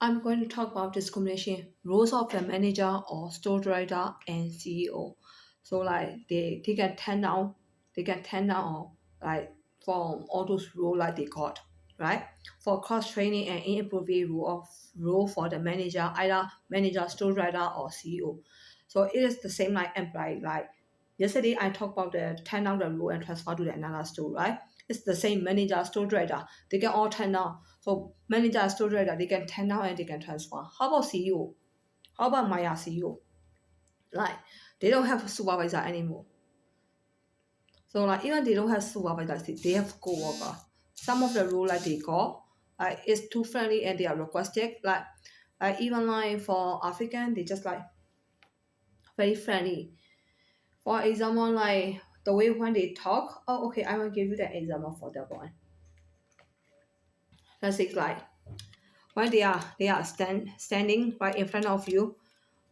I'm going to talk about discrimination, roles of the manager or store director and CEO. So like they can turn down, or like from all those roles like they got, right? For cross training and inappropriate role for the manager, either manager, store director or CEO. So it is the same like employee. Like yesterday I talked about the turn down the role and transfer to the another store, right? It's the same manager, store director. They can all turn down. So manager, store director, they can turn down and they can transfer. How about CEO? How about Maya CEO? Like they don't have a supervisor anymore. So like even they don't have supervisor, they have co-worker. Some of the rule like they got like it's too friendly and they are requested. Like even like for African, they just like very friendly. For example, like the way when they talk. Oh, okay, I will give you the example for that one. Let's say like when they are standing right in front of you.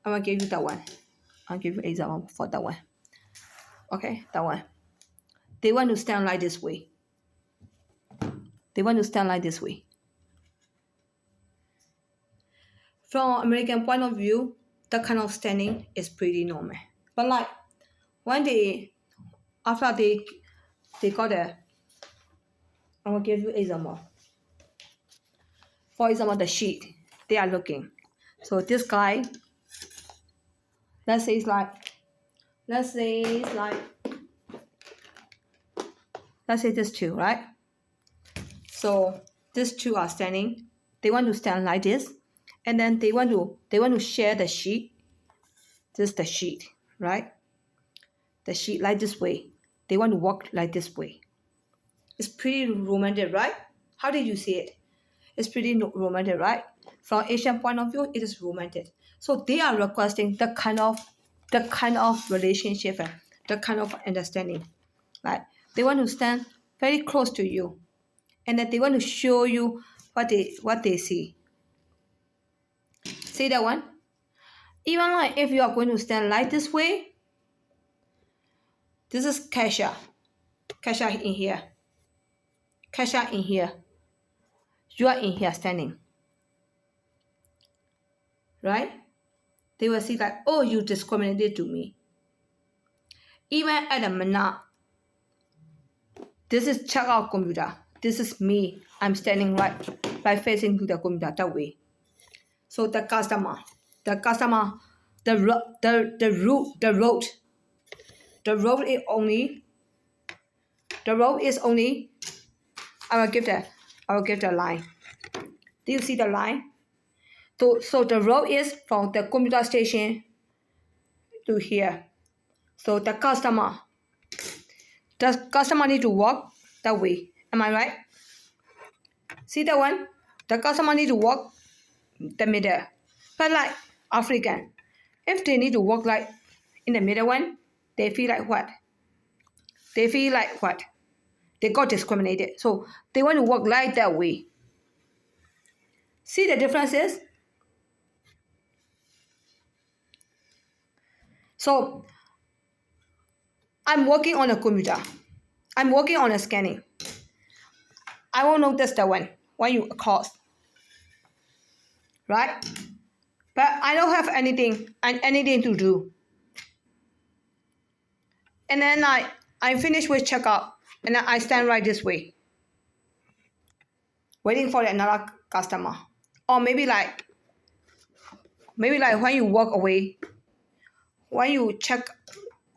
I will give you that one. I'll give you example for that one. Okay, that one. They want to stand like this way. They want to stand like this way. From American point of view, that kind of standing is pretty normal. But like when after they got a, I will give you example. For example, the sheet they are looking. So this guy, let's say it's like, let's say this two, right? So these two are standing. They want to stand like this, and then they want to share the sheet. This is the sheet, right? The sheet like this way. They want to walk like this way. It's pretty romantic, right? How did you see it? It's pretty romantic, right? From Asian point of view, it is romantic. So they are requesting the kind of relationship, the kind of understanding. Right? They want to stand very close to you, and that they want to show you what they see. See that one? Even like if you are going to stand like this way, this is Kesha. Kesha in here. Kesha in here. You are in here standing. Right? They will see like, oh, you discriminated to me. Even at a minute, this is checkout computer. This is me. I'm standing right facing to the computer that way. So the customer, the road is only. I will give the line. Do you see the line? So the road is from the computer station to here. So the customer need to walk that way. Am I right? See that one? The customer need to walk the middle. But like African, if they need to walk like in the middle one, they feel like what? They got discriminated. So they want to walk like that way. See the differences? So I'm working on a computer. I'm working on a scanning. I won't notice that one when you cross. Right? But I don't have anything to do. And then I finish with checkout, and then I stand right this way, waiting for another customer. Or maybe like when you walk away, when you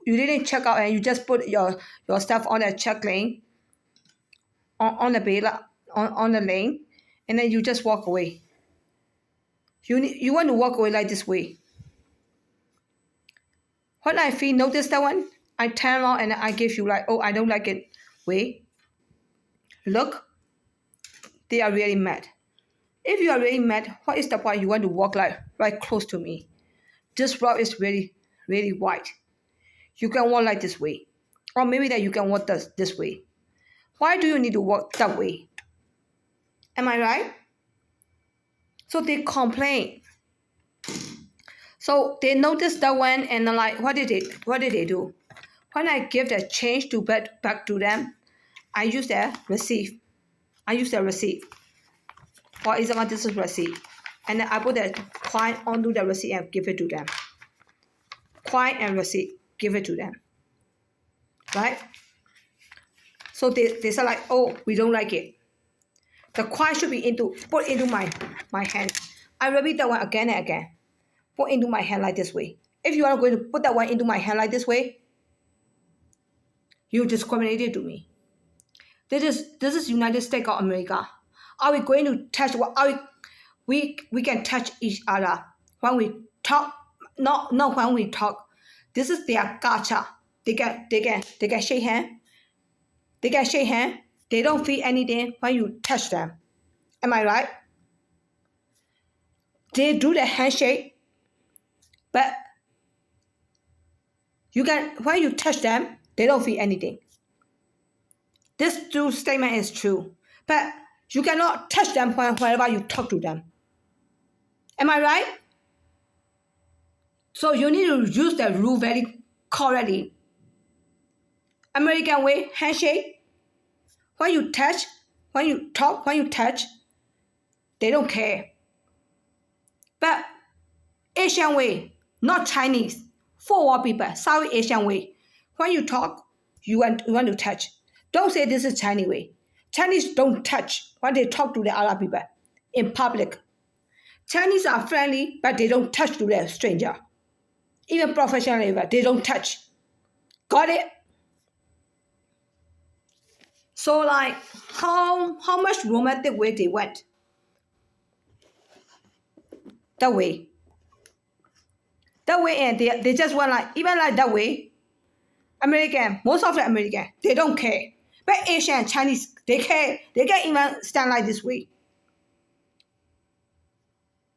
didn't check out and you just put your stuff on the check lane, on the lane, and then you just walk away. You want to walk away like this way. When I notice that one, I turn around and I give you like, oh, I don't like it. Wait. Look. They are really mad. If you are really mad, what is the point you want to walk like right close to me? This road is really, really wide. You can walk like this way. Or maybe that you can walk this way. Why do you need to walk that way? Am I right? So they complain. So they noticed that one and like, what did they do? When I give the change to back to them, I use the receipt. For example, this is receipt. and then I put the coin onto the receipt and give it to them. Coin and receipt, give it to them. Right? So they said like, oh, we don't like it. The coin should be put into my hand. I repeat that one again and again. Put into my hand like this way. If you are going to put that one into my hand like this way, you discriminated to me. This is United States of America. Are we going to touch what we can touch each other when we talk, not when we talk. This is their culture. They can shake hand. They can shake hand. They don't feel anything when you touch them. Am I right? They do the handshake, but when you touch them, they don't feel anything. This true statement is true, but you cannot touch them whenever you talk to them. Am I right? So you need to use the rule very correctly. American way, handshake. When you touch, when you talk, when you touch, they don't care. But Asian way, not Chinese, forward people, South Asian way. When you talk, you want to touch. Don't say this is Chinese way. Chinese don't touch when they talk to the other people in public. Chinese are friendly, but they don't touch to the stranger. Even professionally, they don't touch. Got it? So like, how much romantic way they went? That way. That way, and they just went like, even like that way, American, most of the American, they don't care. But Asian and Chinese, they care. They can even stand like this way.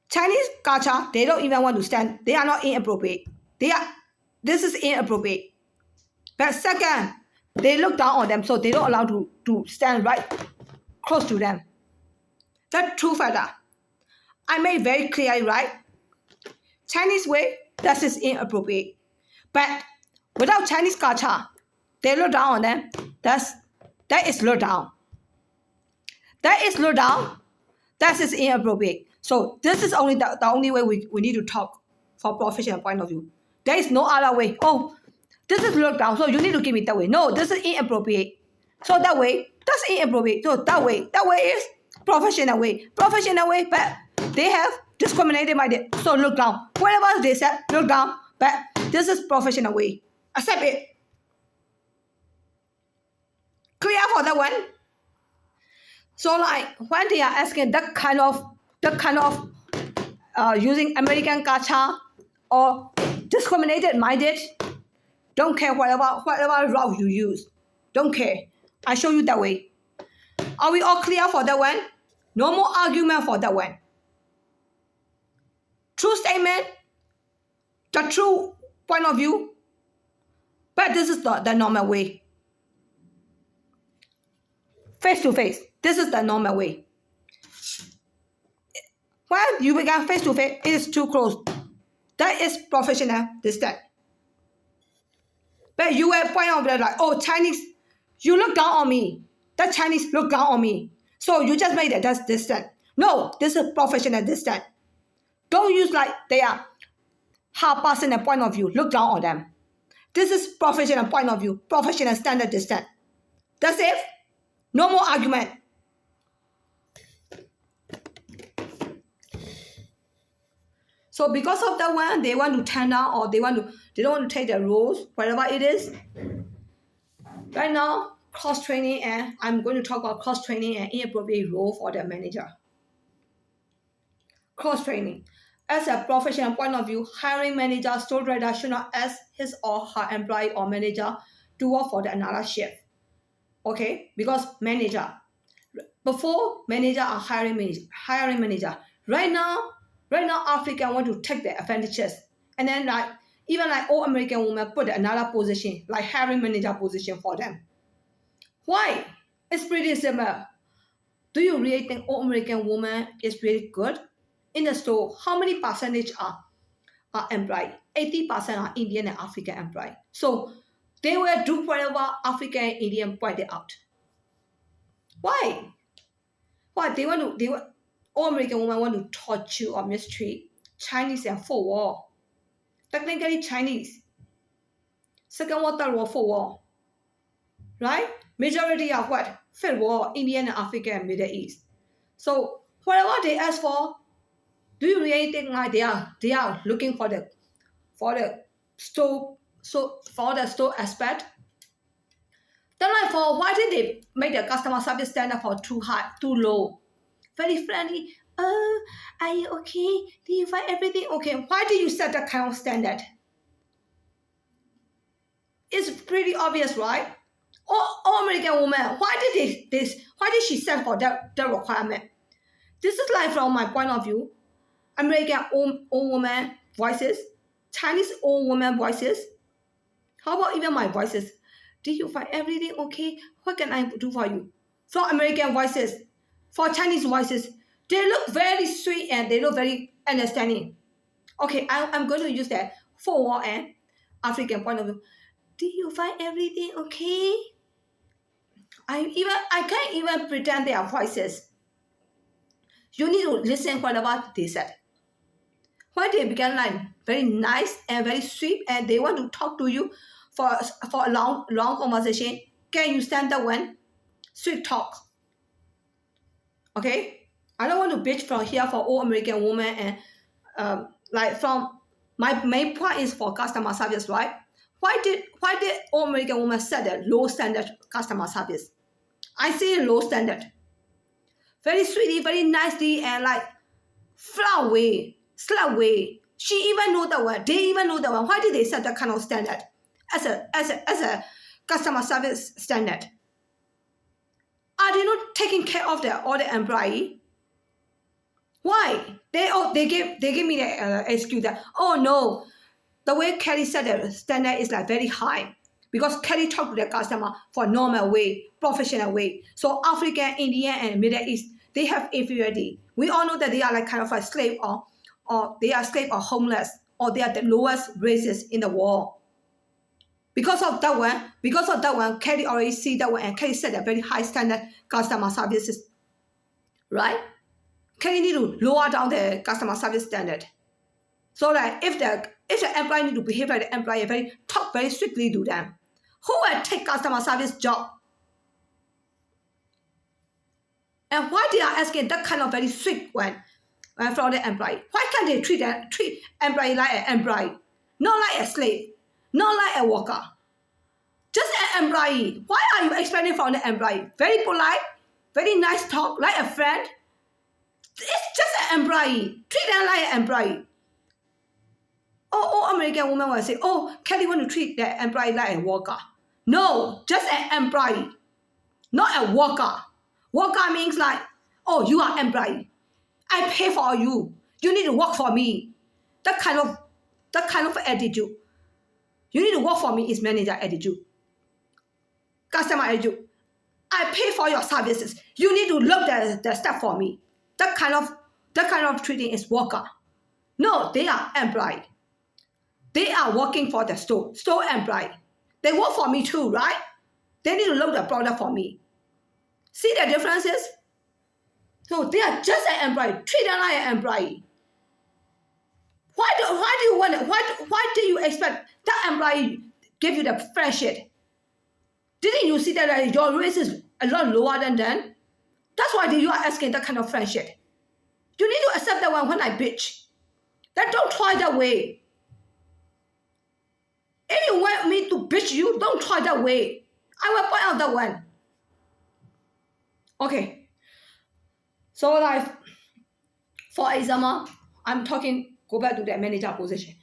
Chinese culture, they don't even want to stand. They are not inappropriate. This is inappropriate. But second, they look down on them, so they don't allow to stand right close to them. That's true factor. I made very clear, right? Chinese way, that is inappropriate. But without Chinese culture, they look down on them. That is look down. That is look down. That is inappropriate. So this is only the only way we need to talk from professional point of view. There is no other way. Oh, this is look down, so you need to give me that way. No, this is inappropriate. So that way, that's inappropriate. So that way is professional way. Professional way, but they have discriminated by the, so look down. Whatever they said, look down, but this is professional way. Accept it. Clear for that one? So like when they are asking that kind of using American culture or discriminated minded, don't care whatever route you use. Don't care. I show you that way. Are we all clear for that one? No more argument for that one. True statement, the true point of view, but this is the normal way. Face to face, this is the normal way. When you begin face to face, it is too close. That is professional distance. But you will point out that like, oh, Chinese, you look down on me. That Chinese look down on me. So you just made that distance. No, this is professional distance. Don't use like they are half-personal point of view. Look down on them. This is professional point of view. Professional standard distance. That's it. No more argument. So because of that one, they want to turn down or they don't want to take the rules, whatever it is. Right now, cross-training, and I'm going to talk about cross-training and inappropriate role for the manager. Cross-training. As a professional point of view, hiring manager, store director should not ask his or her employee or manager to work for another shift. Okay? Because manager. Before, manager are hiring manager. Right now, Africa want to take the advantages. And then like even like all American women put another position, like hiring manager position for them. Why? It's pretty simple. Do you really think all American women is really good? In the store, how many percentage are employed? 80% are Indian and African employed. So they will do whatever African and Indian pointed out. Why? Why? all American women want to torture or mistreat Chinese and for war. Technically Chinese. Second World, Third World, for war. Right? Majority are what? Third World, Indian and Africa and Middle East. So whatever they ask for, do you really think like they are looking for the store aspect? Then like for why did they make the customer service standard for too high, too low? Very friendly. Oh, are you okay? Do you find everything okay? Why do you set that kind of standard? It's pretty obvious, right? All American women, why did she set for that requirement? This is like from my point of view, American old woman voices, Chinese old woman voices. How about even my voices? Do you find everything okay? What can I do for you? For American voices, for Chinese voices, they look very sweet and they look very understanding. Okay, I'm going to use that for war and African point of view. Do you find everything okay? I can't even pretend their voices. You need to listen whatever they said. When they began like very nice and very sweet and they want to talk to you for a long conversation, can you stand that one? Sweet talk. Okay? I don't want to bitch from here for all American women and like from my main point is for customer service, right? Why did all American women set a low standard customer service? I say low standard. Very sweetly, very nicely, and like far away, slap away. She even know that one. They even know that one. Why did they set that kind of standard as a customer service standard? Are they not taking care of all the employee? Why? They give me the excuse that, oh no, the way Kelly said the standard is like very high because Kelly talked to the customer for normal way, professional way. So African, Indian, and Middle East, they have inferiority. We all know that they are like kind of a slave or they are slave or homeless or they are the lowest races in the world. Because of that one, Kelly already see that one and Kelly set a very high standard customer services, right? Kelly need to lower down the customer service standard. So that if the employee need to behave like the employee, talk very strictly to them. Who will take customer service job? And why they are asking that kind of very strict one from the employee? Why can't they treat employee like an employee, not like a slave, not like a worker? Just an employee. Why are you expecting from the employee? Very polite, very nice talk, like a friend. It's just an employee. Treat them like an employee. All American women will say, oh, Kelly want to treat the employee like a worker. No, just an employee, not a worker. Worker means like, oh, you are employee. I pay for you. You need to work for me. That kind of attitude. You need to work for me is manager attitude. Customer attitude. I pay for your services. You need to look the stuff for me. That kind of treating is worker. No, they are employee. They are working for the store employee. They work for me too, right? They need to look the product for me. See the differences? So they are just an employee. Treat them like an employee. Why do you expect that employee give you the friendship? Didn't you see that your race is a lot lower than them? That's why you are asking that kind of friendship. You need to accept that one when I bitch. Then don't try that way. If you want me to bitch you, don't try that way. I will point out that one. Okay. So like, for example, go back to the manager position.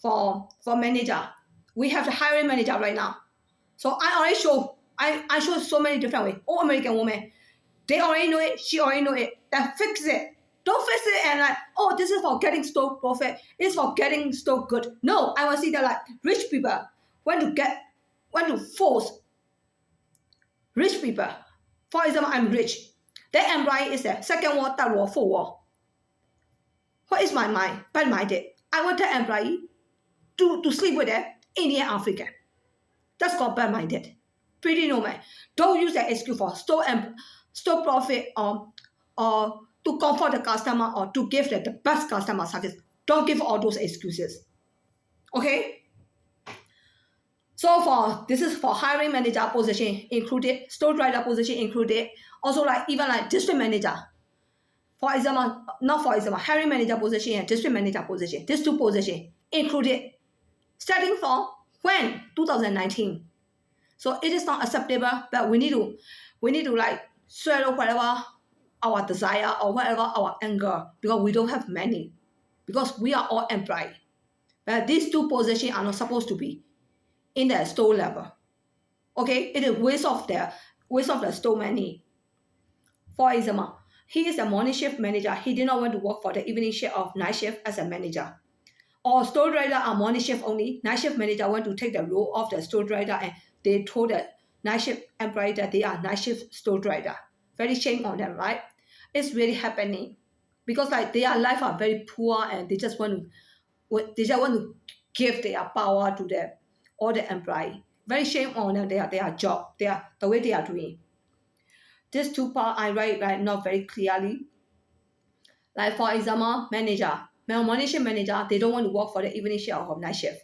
For manager, we have the hiring manager right now. So I show so many different ways. All American women, they already know it, she already know it. Then fix it. Don't fix it and like, oh, this is for getting store profit. It's for getting store good. No, I want to see that like rich people want to force rich people. For example, I'm rich. The employee is the second war, third war, fourth war. What is my mind? Bad-minded. I want the employee to sleep with the Indian African. That's called bad-minded. Pretty normal. Don't use that excuse for store profit or to comfort the customer or to give the best customer service. Don't give all those excuses. Okay? So this is for hiring manager position included, store rider position included, also like even like district manager. For example, not for example, hiring manager position and district manager position, these two positions included, starting from when? 2019. So it is not acceptable, but we need to like swallow whatever our desire or whatever our anger, because we don't have many, because we are all employed. But these two positions are not supposed to be in the store level. Okay, it is waste of the store money. For example, he is a morning shift manager. He did not want to work for the evening shift or night shift as a manager. Or store rider are morning shift only. Night shift manager want to take the role of the store rider, and they told the night shift employee that they are night shift store rider. Very shame on them, right? It's really happening because like their life are very poor and they just want to give their power to all the employee. Very shame on them, their job, the way they are doing. These two parts I write like not very clearly. Like for example, morning shift manager, they don't want to work for the evening shift or night shift.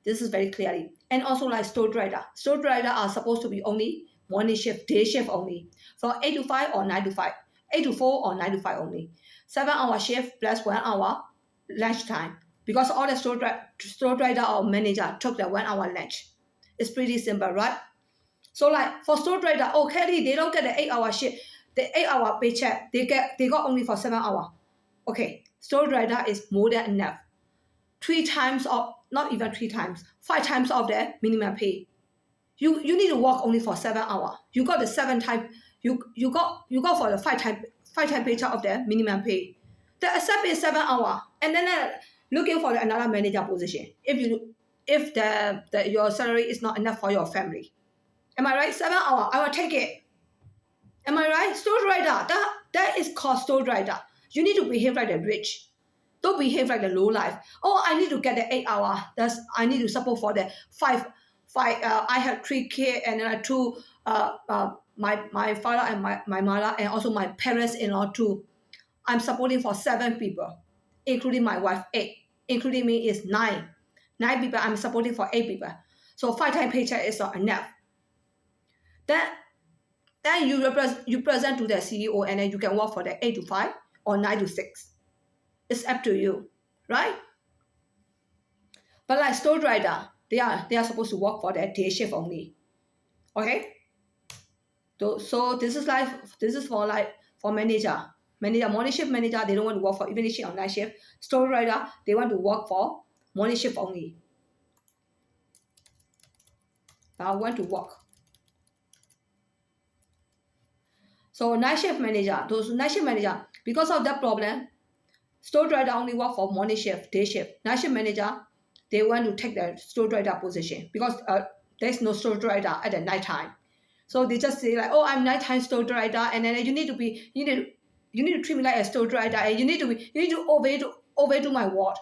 This is very clearly. And also like store rider. Store rider are supposed to be only morning shift, day shift only. From 8 to 5 or 9 to 5. 8 to 4 or 9 to 5 only. 7-hour shift plus 1 hour lunch time. Because all the store rider or manager took the 1 hour lunch. It's pretty simple, right? So like for store rider, okay, they don't get the 8-hour shift, the 8-hour paycheck. They got only for 7 hours. Okay, store rider is more than enough. 3 times of, not even 3 times, 5 times of the minimum pay. You need to work only for 7 hours. You got the 7 time. You got for the 5 time paycheck of the minimum pay. The accept is 7 hours, and then looking for another manager position. If your salary is not enough for your family, am I right? 7 hours, I will take it. Am I right? Store rider, that is called store rider. You need to behave like the rich. Don't behave like the low life. Oh, I need to get the 8 hours. I need to support for the 5. I have 3 kids and then 2. My father and my mother and also my parents-in-law too. I'm supporting for 7 people, including my wife 8. Including me is 9. 9 people. I'm supporting for 8 people. So 5 times paycheck is not enough. Then you present to the CEO and then you can work for the 8 to 5 or 9 to 6. It's up to you, right? But like store rider, they are supposed to work for their day shift only. Okay? So this is for manager. Morning shift manager, they don't want to work for evening shift or night shift. Store rider, they want to work for morning shift only. I want to work. So night shift manager, because of that problem, store rider only work for morning shift, day shift. Night shift manager, they want to take the store rider position because there's no store rider at the night time. So they just say like, oh, I'm nighttime store rider, and then you need to treat me like a store rider, and you need to obey to my word.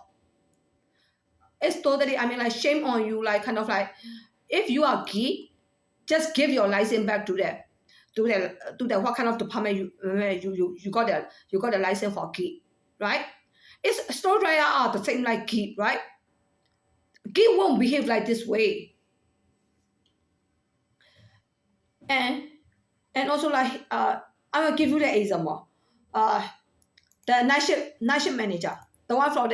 It's totally, I mean, like shame on you, like kind of like, if you are geek, just give your license back to the what kind of department you got the license for geek, right? It's store rider are the same like geek, right? Geek won't behave like this way. And also like I will give you the example. The night shift manager, the one from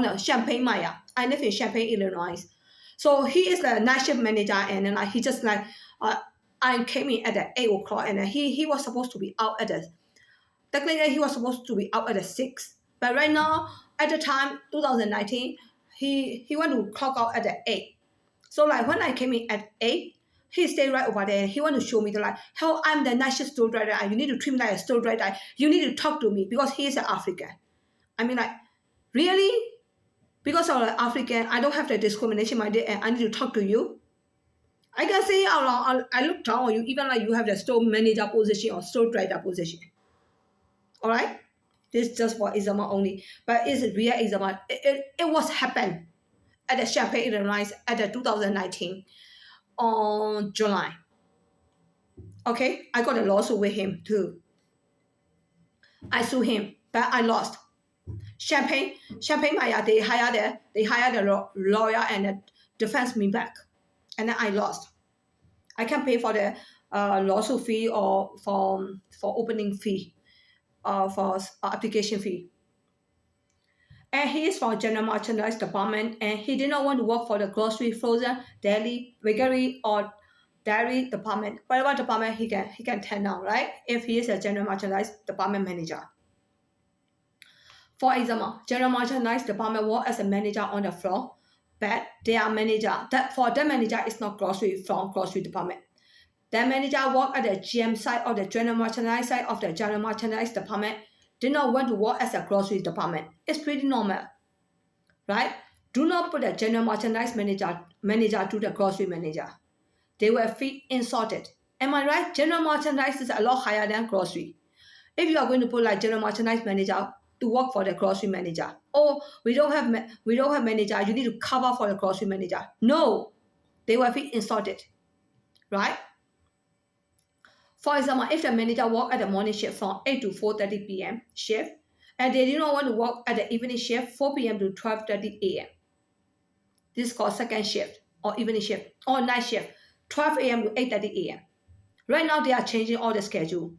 the Champaign Maya. I live in Champaign, Illinois. So he is the night shift manager, and then he just like I came in at the 8 o'clock, and then he was supposed to be out technically he was supposed to be out at the 6. But right now, at the time 2019, he want to clock out at the 8. So like when I came in at 8, he stayed right over there. He want to show me how I'm the night shift store rider, and you need to treat me like a store rider. You need to talk to me because he is an African. I mean, like, really? Because I'm an African, I don't have the discrimination minded, and I need to talk to you. I can say out loud, I look down on you, even like you have the store manager position or store rider position. All right? This is just for example only, but it's a real example. It was happened at the Champaign, Illinois at the 2019 on July. Okay, I got a lawsuit with him too. I sue him, but I lost. Champagne Maya, they hired a lawyer and defense me back, and then I lost. I can pay for the lawsuit fee or for opening fee, for application fee. And he is from general merchandise department, and he did not want to work for the grocery, frozen, dairy, bakery, or dairy department. Whatever department he can turn down, right? If he is a general merchandise department manager. For example, general merchandise department work as a manager on the floor, but their manager, that for the manager is not grocery from grocery department. The manager work at the GM side or the general merchandise side of the general merchandise department, did not want to work as a grocery department. It's pretty normal, right? Do not put a general merchandise manager to the grocery manager. They will feel insulted. Am I right? General merchandise is a lot higher than grocery. If you are going to put like general merchandise manager to work for the grocery manager, or we don't have manager, you need to cover for the grocery manager. No, they will feel insulted, right? For example, if the manager work at the morning shift from 8 to 4:30 p.m. shift, and they do not want to work at the evening shift 4 p.m. to 12:30 a.m. This is called second shift or evening shift or night shift, 12 a.m. to 8:30 a.m. Right now they are changing all the schedule.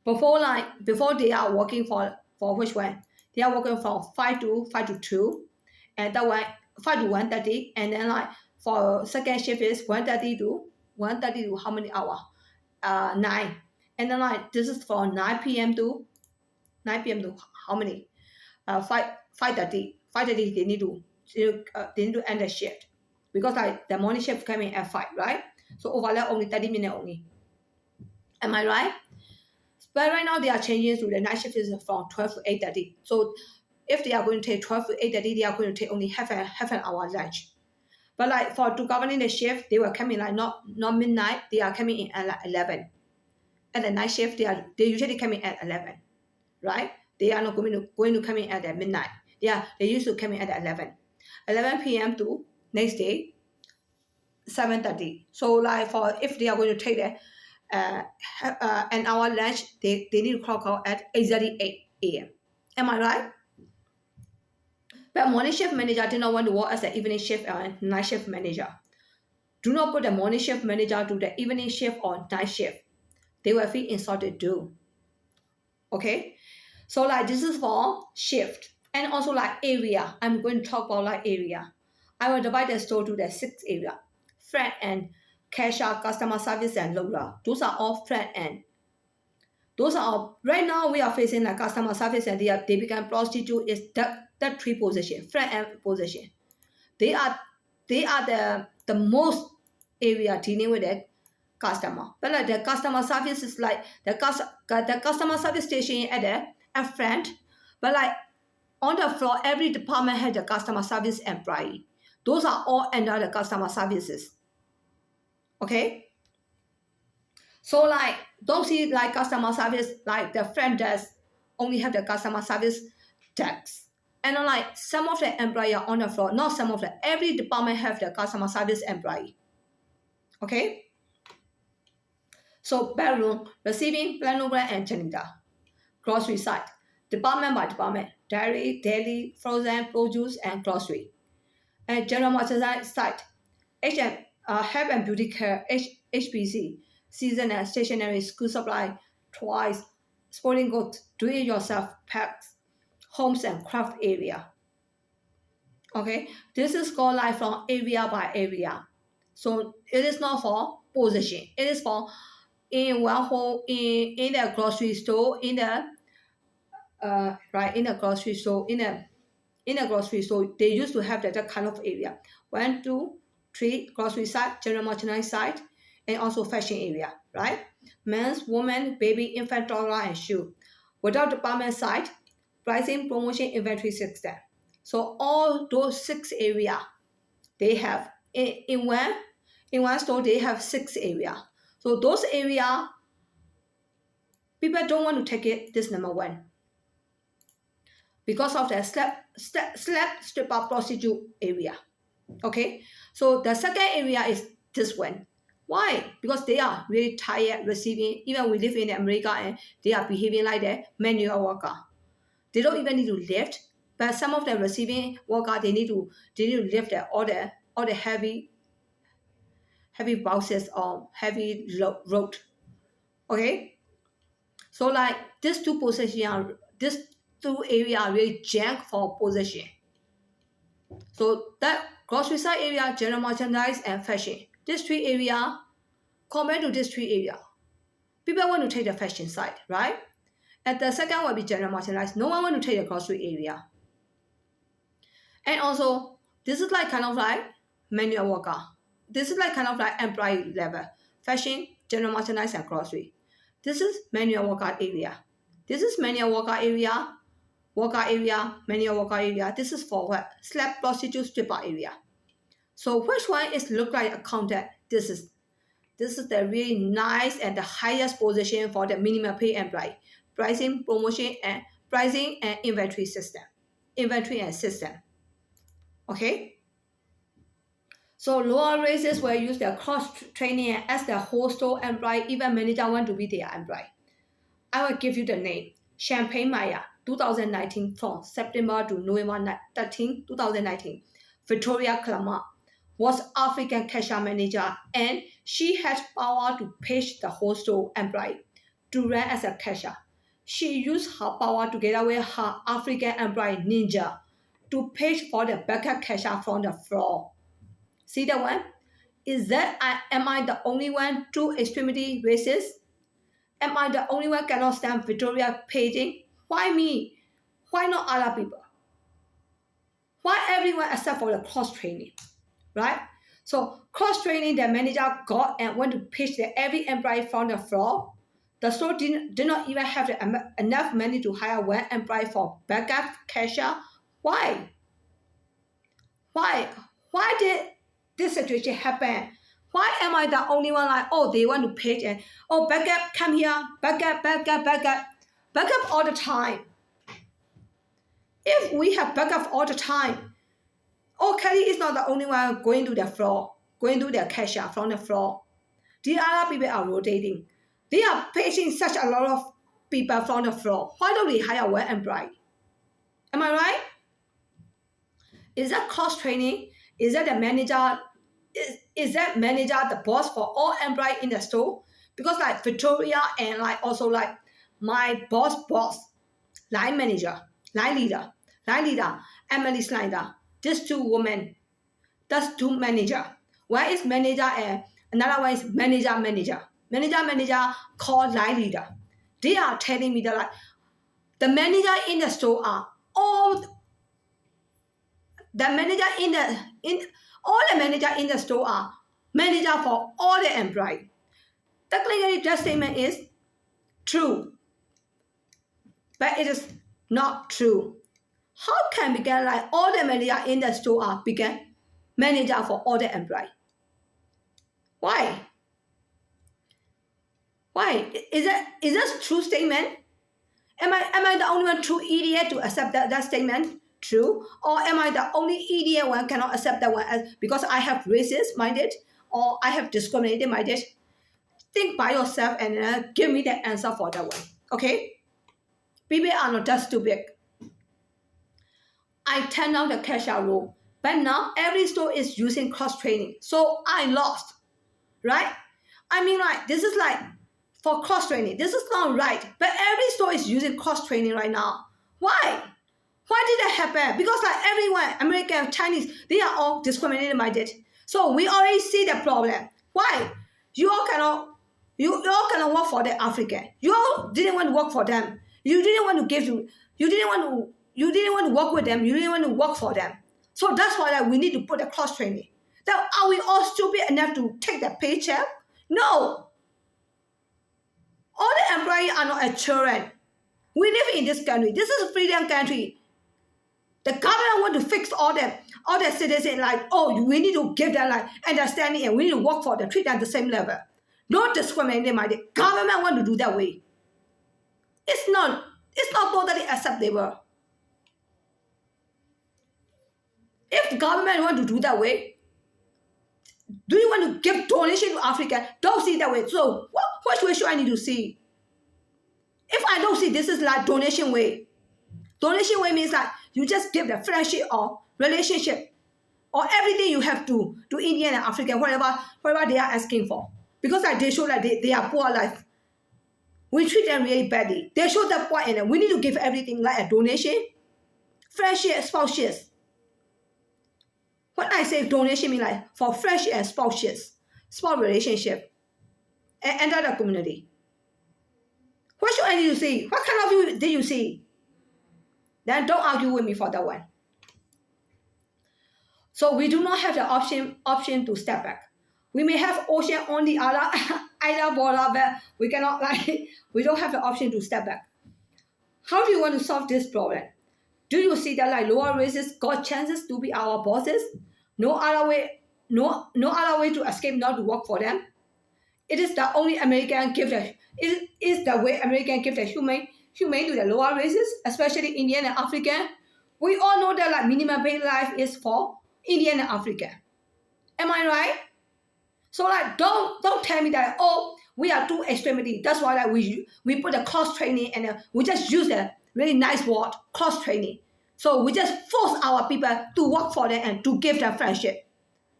Before they are working for which one? They are working from 5 to 2, and that one 5 to 1:30, and then like for second shift is 1:30 to how many hours? 9, and then like this is for 9 p.m. to how many? 5:30 they need to end the shift, because like the morning shift coming at 5, right? So overlap only 30 minutes only. Am I right? But right now they are changing to the night shift is from 12 to 8:30. So if they are going to take 12 to 8:30, they are going to take only half an hour lunch. But like to governing the shift, they will come in like not midnight. They are coming in at like 11. At the night shift, they usually come in at 11, right? They are not going to come in at midnight. They used to come in at 11 p.m. to next day 7:30. So like if they are going to take an hour lunch, they need to clock out at 8:38 a.m. Am I right? But morning shift manager did not want to work as an evening shift or night shift manager. Do not put the morning shift manager to the evening shift or night shift. They will feel insulted too. Okay? So like this is for shift. And also like area. I'm going to talk about like area. I will divide the store to the 6 area. Front end, cashier, customer service, and loader. Those are all front end. Those are all, right now we are facing like customer service, and they become prostitute is that 3 position, front end position. They are the most area dealing with the customer. But like the customer service is like the customer service station at front, but like on the floor, every department has a customer service employee. Those are all under the customer services. Okay? So like, don't see like customer service, like the front desk only have the customer service desk. And then like some of the employee on the floor, not some of the, every department have the customer service employee. Okay? So bedroom, receiving, planogram, and janitor. Grocery side, department by department, dairy, daily, frozen, produce, and grocery. And general merchandise side, health and beauty care, HBC, season and stationery, school supply, toys, sporting goods, do-it-yourself packs, homes and craft area. Okay, this is called like from area by area. So it is not for position. It is for in one whole in the grocery store, in the grocery store, in a grocery store, they used to have that kind of area. 1, 2, 3 grocery side, general merchandise side, and also fashion area, right? Men's, women, baby, infant, toddler, and shoe. Without department side, pricing, promotion, inventory system. So all those 6 area, they have in one store they have 6 area. So those area, people don't want to take it. This number 1. Because of the strip up prostitute area. Okay, so the second area is this one, Why? Because they are really tired receiving, even we live in America and they are behaving like a manual worker. They don't even need to lift, but some of them receiving worker, they need to lift all the heavy boxes or heavy load. Okay? So like these two area are really junk for position. So that grocery side area, general merchandise and fashion. These three area, compared to these three area, people want to take the fashion side, right? And the second will be general merchandise. No one want to take the grocery area. And also, this is like kind of like manual worker. This is like kind of like employee level. Fashion, general merchandise, and grocery. This is manual worker area. This is manual worker area, manual worker area. This is for what? Slave prostitute stripper area. So which one is look like accountant? This is the really nice and the highest position for the minimum pay employee. Pricing, promotion, and pricing and inventory system. Inventory and system. Okay? So lower races will use their cross-training as the whole store employee, even manager want to be their employee. I will give you the name. Champagne Maya, 2019, from September to November 13, 2019. Victoria Clamart was African cashier manager and she had power to page the whole store employee to run as a cashier. She used her power together with her African employee Ninja to page for the backup cashier from the floor. See that one? Am I the only one too extremely racist? Am I the only one cannot stand Victoria paging? Why me? Why not other people? Why everyone except for the cross training? Right? So cross training, the manager got and went to pitch the every employee from the floor. The store did not even have enough money to hire one employee for backup cashier. Why? Why did this situation happen? Why am I the only one like, oh, they want to pitch and, oh, backup, come here, backup all the time. If we have backup all the time, oh, Kelly is not the only one going to the floor, going to the cashier from the floor. The other people are rotating. They are paging such a lot of people from the floor. Why don't we hire one employee? Am I right? Is that cross training? Is that the manager? Is that manager the boss for all employees in the store? Because like Victoria and like also like my boss, line manager, line leader, Emily Snyder, these two women, that's two manager. One is manager and another one is manager. Manager called line leader. They are telling me that like the manager in the store are all the manager all the manager in the store are manager for all the employees. Technically, that statement is true, but it is not true. How can we get like all the manager in the store are become manager for all the employees? Why? Why? Is that a true statement? Am I the only one true idiot to accept that statement? True? Or am I the only idiot one cannot accept that one because I have racist minded or I have discriminated minded? Think by yourself and give me the answer for that one. Okay? People are not that stupid. I turned down the cashier role, but now every store is using cross training. So I lost. Right? I mean, like, this is like for cross training. This is not right. But every store is using cross training right now. Why? Why did that happen? Because like everyone, American, Chinese, they are all discriminated by it. So we already see the problem. Why? You all cannot work for the African. You all didn't want to work for them. You didn't want to work with them. You didn't want to work for them. So that's why like, we need to put a cross training. Now, are we all stupid enough to take the paycheck? No. All the employees are not children. We live in this country. This is a freedom country. The government want to fix all the citizens like, oh, we need to give them like understanding and we need to work for them, treat them at the same level. Don't discriminate them. The government want to do that way. It's not totally acceptable. If the government want to do that way, Do you want to give donation to Africa? Don't see that way. So which way should I need to see? If I don't see this is like donation way. Donation way means that you just give the friendship or relationship or everything you have to Indian and African, whatever they are asking for. Because like they show that they are poor life. We treat them really badly. They show that point and we need to give everything like a donation, friendship, spouses. When I say donation, mean like for friendship and spouses, spouse relationship, and enter the community. What should I need to see? What kind of view did you see? Then don't argue with me for that one. So we do not have the option to step back. We may have ocean on the either border, but we cannot we don't have the option to step back. How do you want to solve this problem? Do you see that like lower races got chances to be our bosses? No other way to escape not to work for them. It is the only American gift. It is the way American give the humane to the lower races, especially Indian and African. We all know that like minimum pay life is for Indian and African. Am I right? So like don't tell me that we are too extremity. That's why like we put the cross training and we just use the really nice word cross training. So we just force our people to work for them and to give them friendship.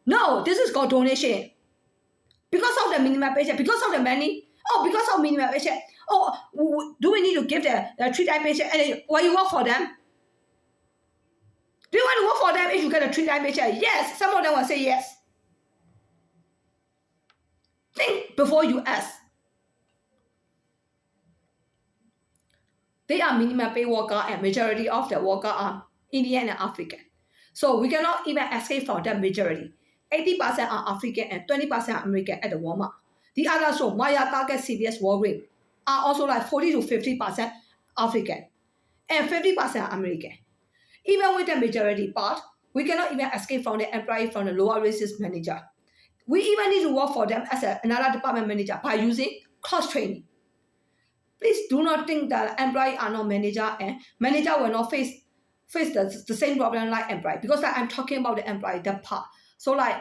No, this is called donation. Because of the minimum paycheck, because of the money, because of minimum paycheck, do we need to give the 3-time paycheck and then while you work for them? Do you want to work for them if you get a 3-time paycheck? Yes, some of them will say yes. Think before you ask. They are minimum pay worker and majority of the worker are Indian and African. So we cannot even escape from the majority. 80% are African and 20% are American at the Walmart. The others, so Maya, Target, CVS, Walgreens, are also like 40 to 50% African and 50% are American. Even with the majority part, we cannot even escape from the employee from the lower racist manager. We even need to work for them as another department manager by using cross training. Please do not think that employees are not manager and manager will not face the same problem like employee, because like, I'm talking about the employee, the part. So like,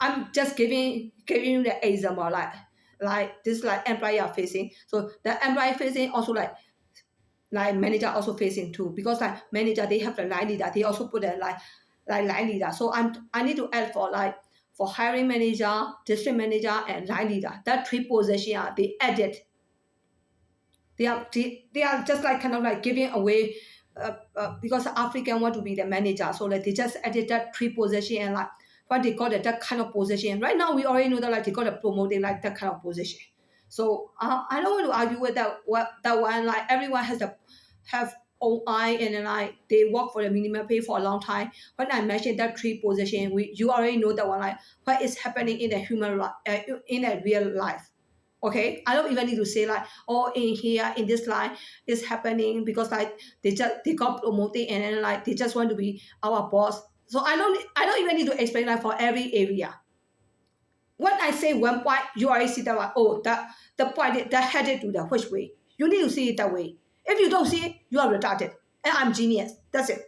I'm just giving you the example like this like employee are facing. So the employee facing also like manager also facing too, because like manager they have the line leader, they also put a like line leader. So I need to add for hiring manager, district manager, and line leader. That 3 positions they added. They are just like kind of like giving away because African want to be the manager, so like they just added that 3 position and like what they call that kind of position. Right now we already know that like they got to promote like that kind of position. So I don't want to argue with that one. Like everyone has have own eye and then like they work for the minimum pay for a long time. When I mentioned that 3 position, you already know that one like what is happening in the human life, in a real life. Okay, I don't even need to say like in here in this line is happening because like they got promoted and then like they just want to be our boss. So I don't even need to explain like for every area. When I say one point, you already see that like that the point that headed to the which way. You need to see it that way. If you don't see it, you are retarded. And I'm genius. That's it.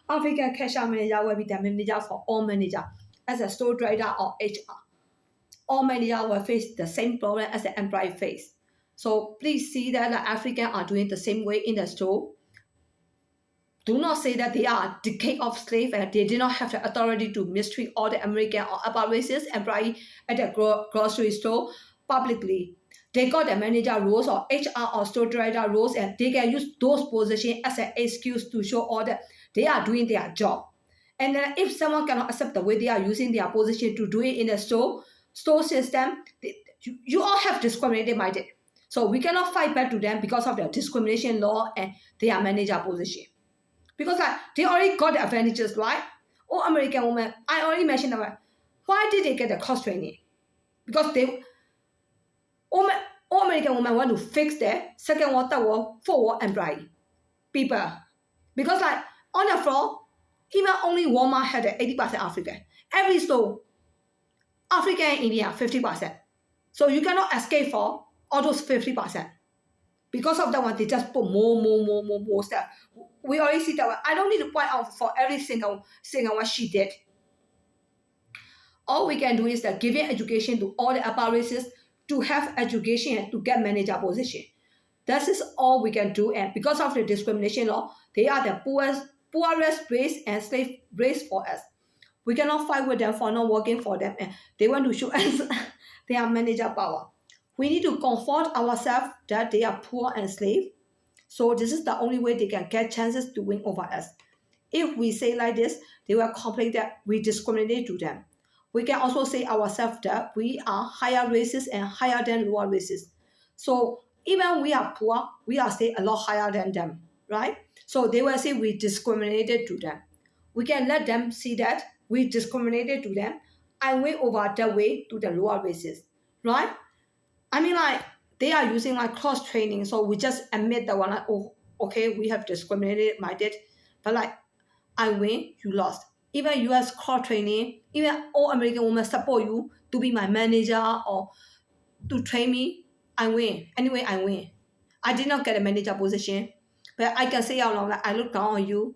African cashier manager will be the manager for all manager as a store trader or HR. All manager will face the same problem as the employee face. So please see that the African are doing the same way in the store. Do not say that they are decade of slave and they did not have the authority to mistreat all the American or other racist employee at the grocery store publicly. They got the manager roles or HR or store trader roles and they can use those positions as an excuse to show all that they are doing their job. And then if someone cannot accept the way they are using their position to do it in the store system, you all have discriminated minded. So we cannot fight back to them because of the discrimination law and their manager position. Because like, they already got the advantages, right? All American women, I already mentioned that. Why did they get the cross training? Because all American women want to fix their second world, third world, fourth world employee people. Because like on the floor, even only Walmart had 80% African. Every store, African and Indian, 50%. So you cannot escape for all those 50%. Because of that one, they just put more stuff. We already see that one. I don't need to point out for every single one she did. All we can do is that giving education to all the upper races to have education and to get manager position. That is all we can do. And because of the discrimination law, they are the poorest race and slave race for us. We cannot fight with them for not working for them, and they want to show us their manager power. We need to comfort ourselves that they are poor and slave. So this is the only way they can get chances to win over us. If we say like this, they will complain that we discriminate to them. We can also say ourselves that we are higher races and higher than lower races. So even we are poor, we are still a lot higher than them, right? So they will say we discriminated to them. We can let them see that we discriminated to them and went over their way to the lower races, right? I mean, like, they are using like cross training, so we just admit that one, like, oh, okay, we have discriminated, my did, but like, I win, you lost. Even US cross training, even all American women support you to be my manager or to train me, I win. Anyway, I win. I did not get a manager position, but I can say out loud, like, I look down on you.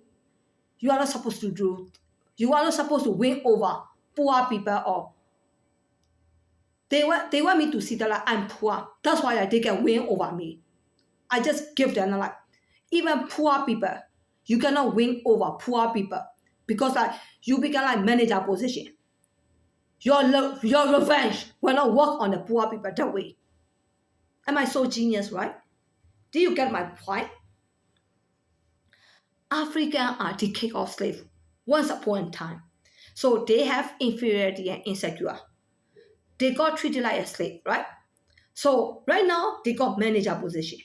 You are not supposed to do. You are not supposed to win over poor people, or they want me to see that like I'm poor. That's why like, they can win over me. I just give them like, even poor people, you cannot win over poor people because like you become like manager position. Your revenge will not work on the poor people that way. Am I so genius, right? Do you get my point? Africans are decade of slave once upon a time. So they have inferiority and insecure. They got treated like a slave, right? So right now, they got manager position.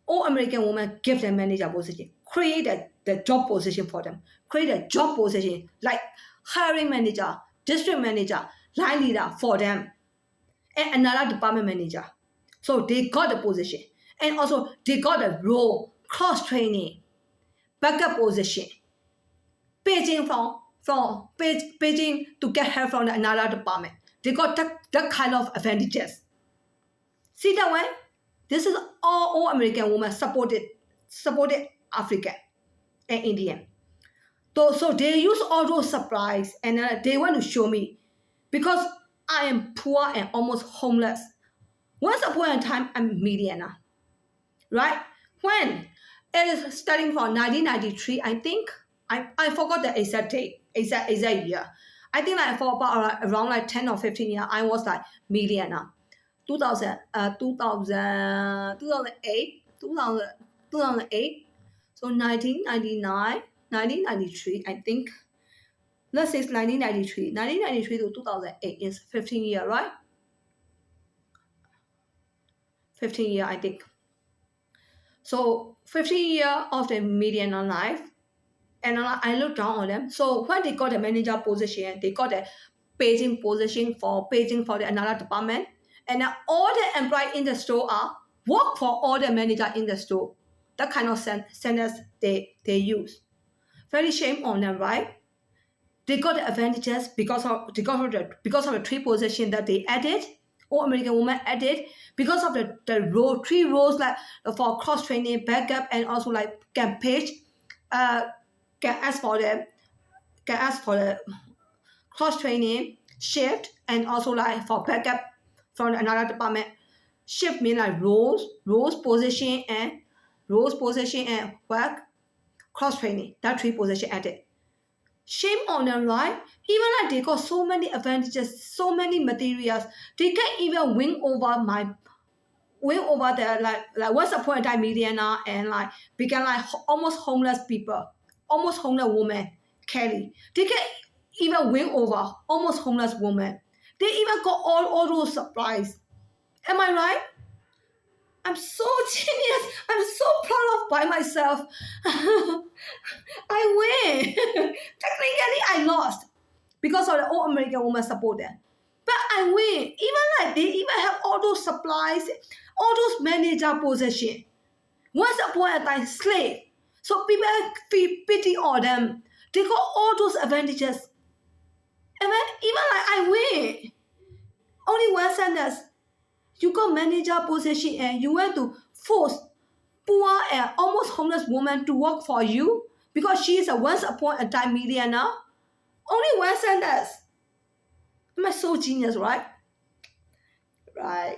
All American women give them manager position, create the job position for them, create a job position like hiring manager, district manager, line leader for them, and another department manager. So they got the position. And also, they got the role, cross training, backup position, Beijing Beijing to get help from another department. They got that kind of advantages. See that way? This is all American women supported African and Indian. So they use all those supplies and they want to show me because I am poor and almost homeless. Once upon a time, I'm a millionaire, right? When it is starting from 1993, I think, I forgot the exact date, exact year. I think like for about around like 10 or 15 years, I was like millionaire. 2008, so 1999, 1993, I think. Let's say it's 1993 to 2008 is 15 years, right? 15 years, I think. So 15 years of the millionaire life, and I look down on them. So when they got a manager position, they got a Beijing position for another department, and then all the employees in the store are work for all the manager in the store. That kind of sentence they use. Very shame on them, right? They got the advantages because of the three positions that they added, all American women added, because of the three roles like for cross training, backup, and also like can page, can ask for the cross training, shift, and also like for backup from another department. Shift mean like roles position and work, cross training. That three position added. Shame on them, right? Even like they got so many advantages, so many materials, they can't even win over the like once upon a time millionaire and like become like almost homeless people, almost homeless woman, Kelly. They can't even win over almost homeless woman. They even got all those supplies. Am I right? I'm so genius. I'm so proud of by myself. I win. Technically, I lost because of the old American woman support them. But I win. Even like they even have all those supplies, all those manager position. Once upon a time, slave. So people feel pity on them. They got all those advantages. And then even like I win. Only one sentence. You got manager position and you want to force poor and almost homeless woman to work for you because she is a once upon a time millionaire? Only one sentence. Am I so genius, right? Right.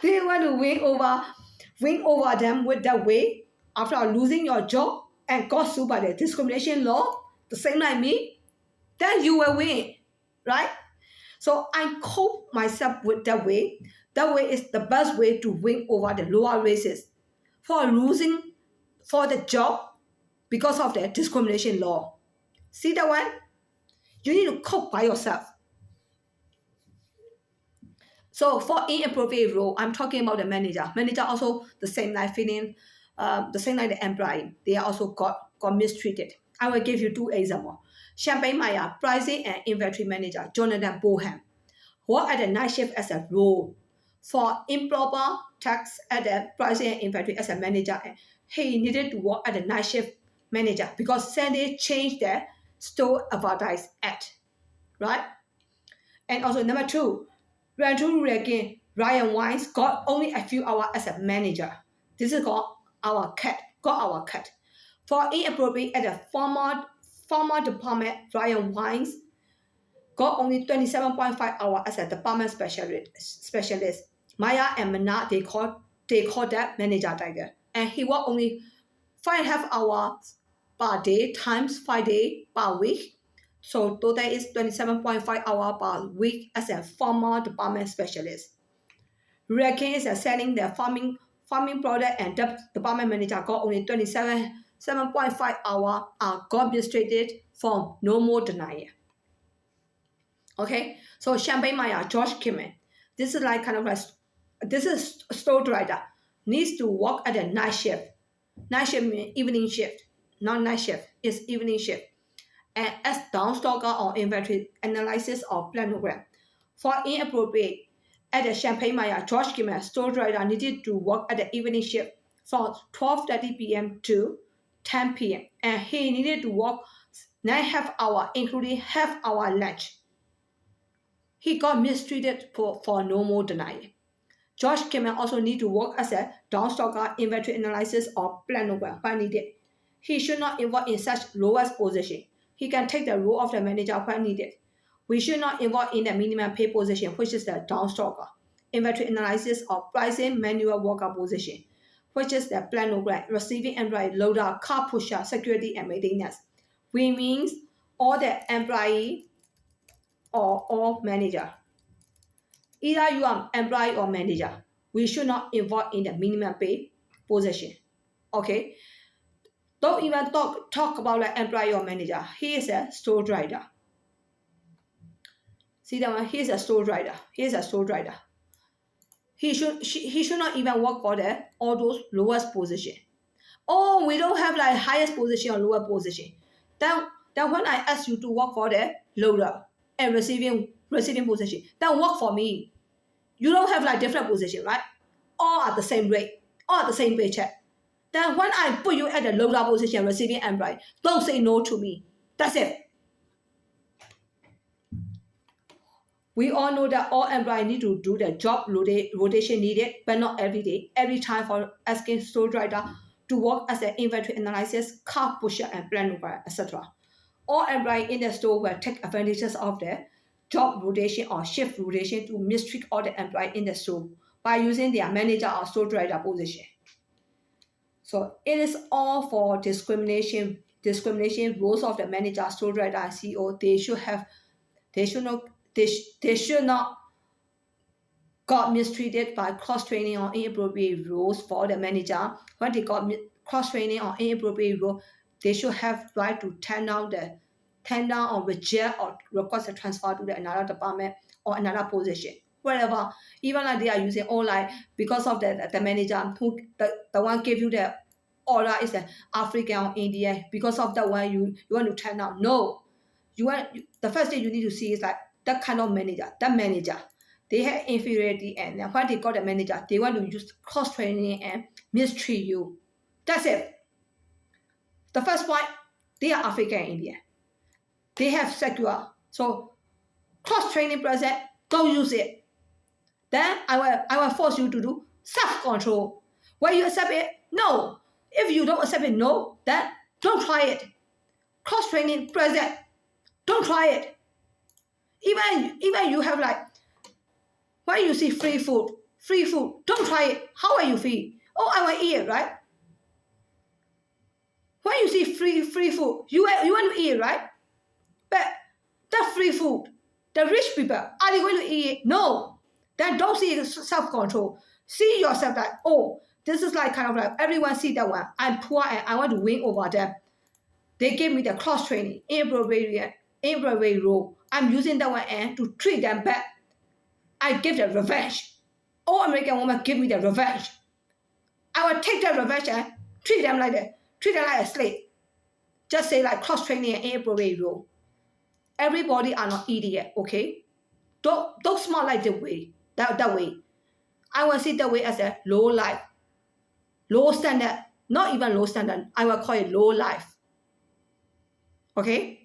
They want to win over them with that way after losing your job and got sued by the discrimination law, the same like me, then you will win, right? So I cope myself with that way. That way is the best way to win over the lower races for losing for the job because of the discrimination law. See that one? You need to cope by yourself. So for inappropriate role, I'm talking about the manager. Manager also the same like feeling, the same like the employee. They also got mistreated. I will give you two examples. Champagne Maya, pricing and inventory manager, Jonathan Boham, worked at the night shift as a role for improper tax at the pricing and inventory as a manager. And he needed to work at the night shift manager because Sandy changed their store advertise ad, right? And also number two, Randall again, Ryan Wines got only a few hours as a manager. This is got our cat. For inappropriate at the former department, Ryan Wines got only 27.5 hours as a department specialist. Maya and Mana, they call that manager title. And he worked only 5.5 hours per day times 5 days per week. So total is 27.5 hours per week as a former department specialist. Reagan is selling the farming product and the department manager got only 27.5 hours got mistreated for no more denial. Okay, so Champagne Maya, Josh Kimmel. This is like kind of like, this is a store driver. Needs to work at a night shift. Night shift means evening shift. Not night shift, it's evening shift. And as downstalker or inventory analysis or planogram. For inappropriate, at the Champagne Maya, Josh Kimmel, store driver needed to work at the evening shift from 12:30 p.m. to 10 p.m. And he needed to work 9.5 hours, including half-hour lunch. He got mistreated for no more denial. Josh Kimmel also need to work as a downstalker, inventory analysis, or planogram when needed. He should not involve in such lowest position. He can take the role of the manager when needed. We should not involve in the minimum pay position, which is the downstalker, inventory analysis, or pricing manual worker position, which is the planogram, receiving employee, loader, car pusher, security, and maintenance. We means all the employee or manager. Either you are employee or manager. We should not involve in the minimum pay position. Okay? Don't even talk about the employee or manager. He is a store driver. See that one? He is a store driver. He is a store driver. He should not even work for all those lowest position. Oh, we don't have like highest position or lower position. Then when I ask you to work for the loader and receiving position, then work for me. You don't have like different position, right? All at the same rate, all at the same paycheck. Then when I put you at the loader position, receiving employee, don't say no to me. That's it. We all know that all employees need to do the job rotation needed, but not every day. Every time for asking store driver to work as an inventory analysis, car pusher, and planogram, etc. All employees in the store will take advantages of the job rotation or shift rotation to mistreat all the employees in the store by using their manager or store driver position. So it is all for discrimination. Discrimination rules of the manager, store driver, and CEO. They should not got mistreated by cross-training or inappropriate rules for the manager. When they got cross-training or inappropriate rule, they should have right to turn down or reject or request a transfer to another department or another position. Whatever. Even like they are using all like because of the manager who the one gave you the order is the African or Indian. Because of that one you want to turn down. No. The first thing you need to see is like that kind of manager, they have inferiority, and when they got a manager, they want to use cross-training and mistreat you. That's it. The first point, they are African and Indian. They have secure. So cross-training present, don't use it. then I will force you to do self-control. When you accept it, no. If you don't accept it, no, then don't try it. Cross-training, present. Don't try it. Even you have like, when you see free food, don't try it. How will you feel? Oh, I will eat it, right? When you see free food, you want to eat it, right? But that free food, the rich people, are they going to eat it? No. Then don't see self-control. See yourself like, oh, this is like kind of like everyone see that one. I'm poor and I want to win over them. They gave me the cross-training, inappropriate role. I'm using that one and to treat them bad. I give them revenge. All American women give me the revenge. I will take that revenge and treat them like that. Treat them like a slave. Just say like cross-training and inappropriate role. Everybody are not idiot, okay? Don't smart like that way. That way. I will see that way as a low life. Low standard. Not even low standard. I will call it low life. Okay?